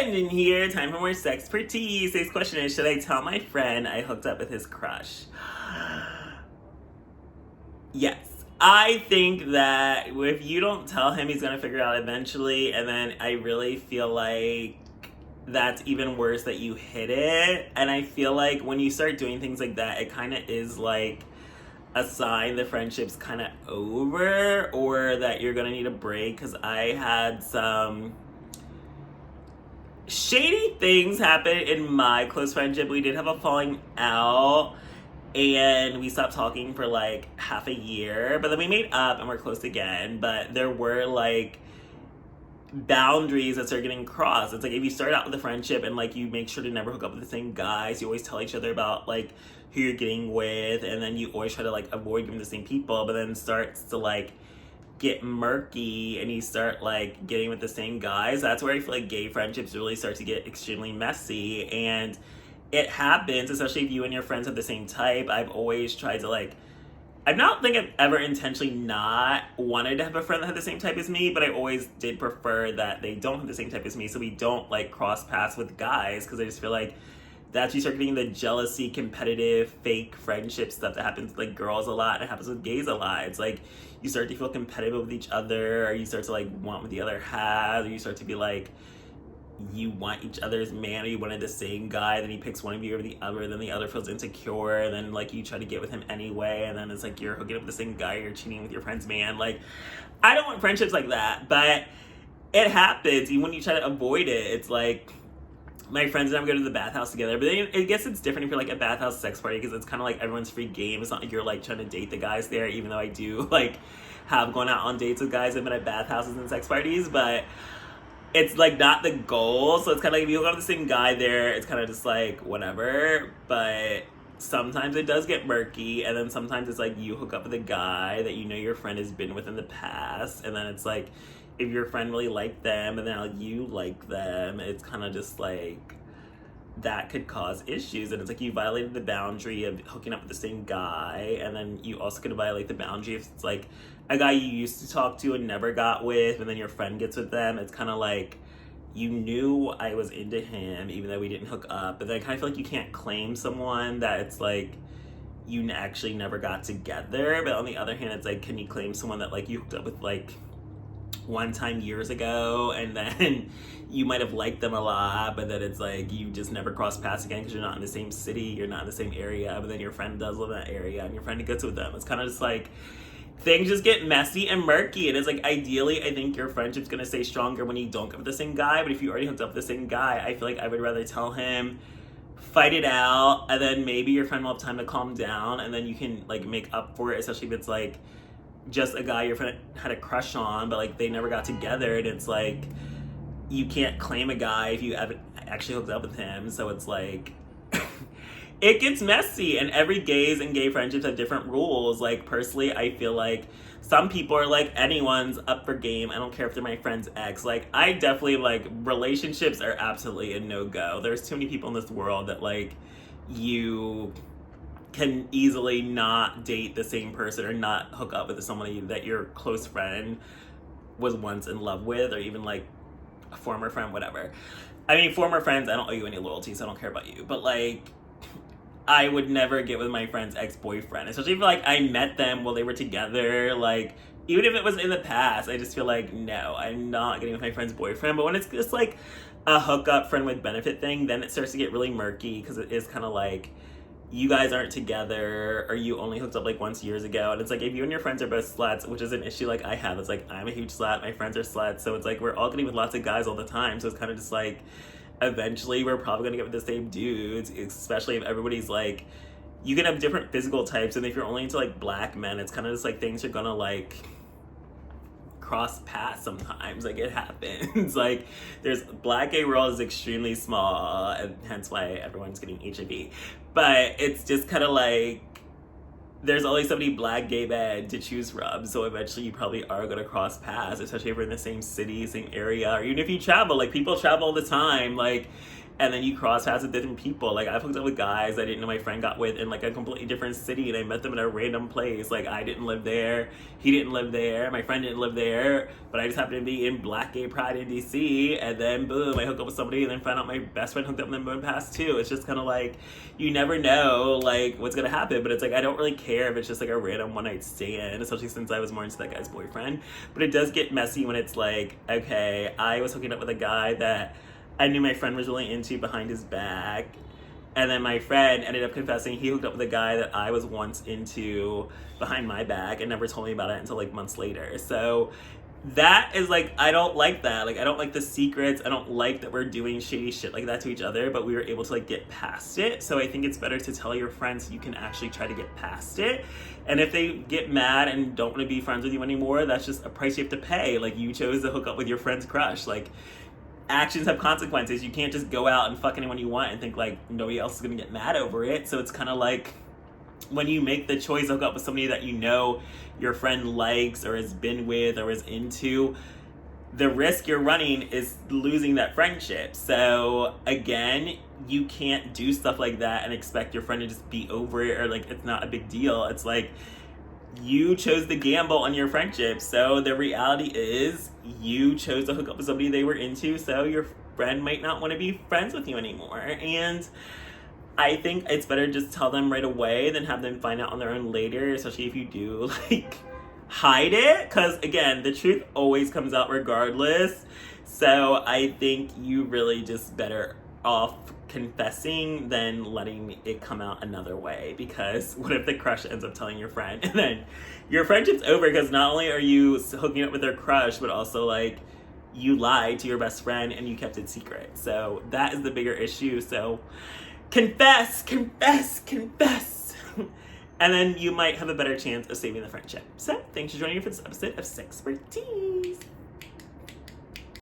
Brendan here. Time for more SexxxPerTease. Today's question is, should I tell my friend I hooked up with his crush? Yes. I think that if you don't tell him, he's going to figure it out eventually. And then I really feel like that's even worse that you hid it. And I feel like when you start doing things like that, it kind of is like a sign the friendship's kind of over or that you're going to need a break. Because I had some shady things happen in my close friendship. We did have a falling out and we stopped talking for like half a year, but then we made up and we're close again. But there were like boundaries that started getting crossed. It's like if you start out with a friendship and like you make sure to never hook up with the same guys, you always tell each other about like who you're getting with, and then you always try to like avoid giving the same people, but then it starts to like get murky and you start like getting with the same guys. That's where I feel like gay friendships really start to get extremely messy. And it happens, especially if you and your friends have the same type. I've always tried to like, I don't think I've ever intentionally not wanted to have a friend that had the same type as me, but I always did prefer that they don't have the same type as me, so we don't like cross paths with guys, because I just feel like that's you start getting the jealousy, competitive, fake friendship stuff that happens with like girls a lot, and it happens with gays a lot. It's like you start to feel competitive with each other, or you start to like want what the other has, or you start to be like you want each other's man, or you wanted the same guy, then he picks one of you over the other, then the other feels insecure, and then like you try to get with him anyway, and then it's like you're hooking up with the same guy, you're cheating with your friend's man. Like, I don't want friendships like that, but it happens. Even when you try to avoid it, it's like my friends and I go to the bathhouse together, but then I guess it's different if you're like a bathhouse sex party, because it's kind of like everyone's free game. It's not like you're like trying to date the guys there, even though I do like have gone out on dates with guys that have been at bathhouses and sex parties, but it's like not the goal. So it's kind of like if you hook up with the same guy there, it's kind of just like whatever. But sometimes it does get murky, and then sometimes it's like you hook up with a guy that you know your friend has been with in the past, and then it's like if your friend really liked them and then like you like them, it's kind of just like that could cause issues. And it's like you violated the boundary of hooking up with the same guy, and then you also could violate the boundary if it's like a guy you used to talk to and never got with, and then your friend gets with them. It's kind of like you knew I was into him even though we didn't hook up, but then I kind of feel like you can't claim someone that it's like you actually never got together. But on the other hand, it's like, can you claim someone that like you hooked up with like one time years ago, and then you might have liked them a lot, but then it's like you just never cross paths again because you're not in the same city, you're not in the same area, but then your friend does live in that area and your friend gets with them. It's kind of just like things just get messy and murky. And it's like ideally I think your friendship's gonna stay stronger when you don't go with the same guy, but if you already hooked up with the same guy, I feel like I would rather tell him, fight it out, and then maybe your friend will have time to calm down, and then you can like make up for it, especially if it's like just a guy your friend had a crush on, but like they never got together, and it's like you can't claim a guy if you haven't actually hooked up with him. So it's like it gets messy, and every gays and gay friendships have different rules. Like personally, I feel like some people are like, anyone's up for game, I don't care if they're my friend's ex. Like I definitely like relationships are absolutely a no-go. There's too many people in this world that like you can easily not date the same person or not hook up with someone that your close friend was once in love with, or even like a former friend, whatever. I mean, former friends, I don't owe you any loyalty, so I don't care about you. But like, I would never get with my friend's ex-boyfriend, especially if like I met them while they were together. Like, even if it was in the past, I just feel like, no, I'm not getting with my friend's boyfriend. But when it's just like a hookup friend with benefit thing, then it starts to get really murky, because it is kind of like you guys aren't together, or you only hooked up like once years ago. And it's like if you and your friends are both sluts, which is an issue like I have, it's like I'm a huge slut, my friends are sluts, so it's like we're all getting with lots of guys all the time. So it's kind of just like eventually we're probably gonna get with the same dudes, especially if everybody's like, you can have different physical types, and if you're only into like black men, it's kind of just like things are gonna like cross paths sometimes. Like it happens. Like there's black gay world is extremely small, and hence why everyone's getting HIV. But it's just kind of like there's only so many black gay men to choose from, so eventually you probably are going to cross paths, especially if you're in the same city, same area, or even if you travel. Like people travel all the time. Like and then you cross paths with different people. Like, I've hooked up with guys I didn't know my friend got with in like a completely different city, and I met them in a random place. Like, I didn't live there, he didn't live there, my friend didn't live there, but I just happened to be in Black Gay Pride in DC, and then boom, I hook up with somebody and then find out my best friend hooked up with them in the past too. It's just kind of like, you never know like what's gonna happen, but it's like, I don't really care if it's just like a random one night stand, especially since I was more into that guy's boyfriend. But it does get messy when it's like, okay, I was hooking up with a guy that I knew my friend was really into behind his back, and then my friend ended up confessing he hooked up with a guy that I was once into behind my back and never told me about it until like months later. So that is like, I don't like that. Like, I don't like the secrets. I don't like that we're doing shady shit like that to each other, but we were able to like get past it. So I think it's better to tell your friends so you can actually try to get past it. And if they get mad and don't want to be friends with you anymore, that's just a price you have to pay. Like, you chose to hook up with your friend's crush. Like, actions have consequences. You can't just go out and fuck anyone you want and think like nobody else is gonna get mad over it. So it's kind of like, when you make the choice to hook up with somebody that you know your friend likes or has been with or is into, the risk you're running is losing that friendship. So again, you can't do stuff like that and expect your friend to just be over it or like it's not a big deal. It's like, you chose the gamble on your friendship. So the reality is you chose to hook up with somebody they were into, so your friend might not want to be friends with you anymore. And I think it's better just tell them right away than have them find out on their own later, especially if you do like hide it, because again, the truth always comes out regardless. So I think you really just better off confessing than letting it come out another way, because what if the crush ends up telling your friend and then your friendship's over, because not only are you hooking up with their crush, but also like you lied to your best friend and you kept it secret. So that is the bigger issue. So confess and then you might have a better chance of saving the friendship. So thanks for joining me for this episode of SexxxPerTease.